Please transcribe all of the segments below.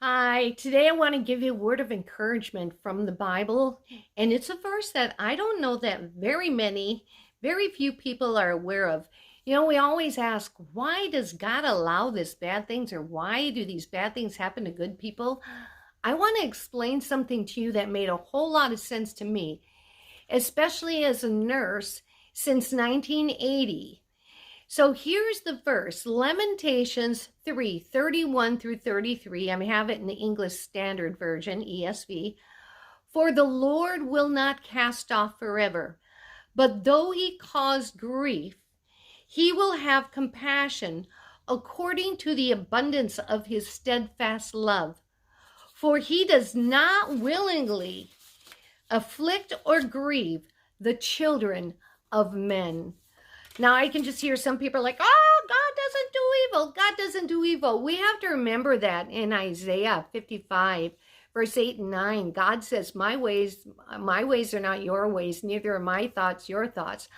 Today I want to give you a word of encouragement from the Bible, and it's a verse that I don't know that very few people are aware of. We always ask, why does God allow this bad things, or why do these bad things happen to good people? I want to explain something to you that made a whole lot of sense to me, especially as a nurse since 1980. So here's the verse, Lamentations 3:31 through 33. I have it in the English Standard Version, ESV. For the Lord will not cast off forever, but though he cause grief, he will have compassion according to the abundance of his steadfast love. For he does not willingly afflict or grieve the children of men. Now, I can just hear some people like, oh, God doesn't do evil. God doesn't do evil. We have to remember that in Isaiah 55, verse 8 and 9. God says, my ways are not your ways, neither are my thoughts your thoughts.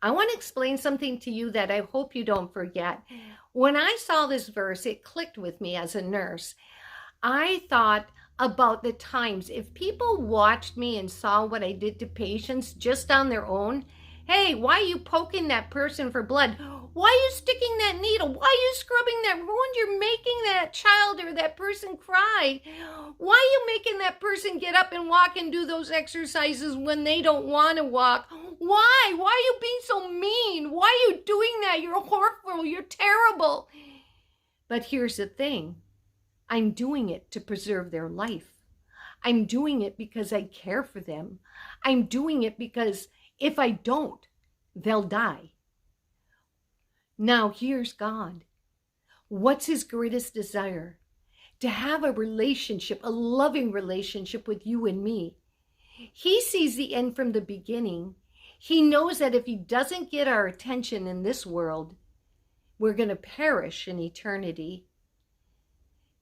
I want to explain something to you that I hope you don't forget. When I saw this verse, it clicked with me as a nurse. I thought about the times if people watched me and saw what I did to patients just on their own. Hey, why are you poking that person for blood? Why are you sticking that needle? Why are you scrubbing that wound? You're making that child or that person cry. Why are you making that person get up and walk and do those exercises when they don't want to walk? Why? Why are you being so mean? Why are you doing that? You're horrible. You're terrible. But here's the thing. I'm doing it to preserve their life. I'm doing it because I care for them. I'm doing it because if I don't, they'll die. Now, here's God. What's his greatest desire? To have a relationship, a loving relationship with you and me. He sees the end from the beginning. He knows that if he doesn't get our attention in this world, we're going to perish in eternity.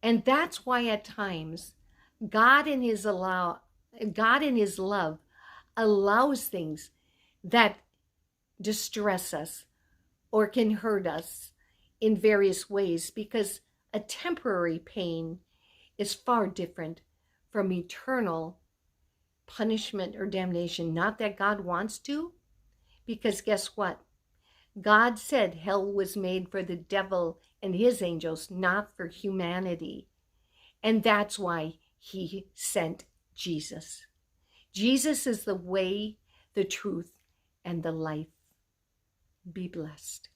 And that's why at times, God in his love allows things that distress us or can hurt us in various ways, because a temporary pain is far different from eternal punishment or damnation. Not that God wants to, because guess what? God said hell was made for the devil and his angels, not for humanity. And that's why he sent Jesus. Jesus is the way, the truth, and the life. Be blessed.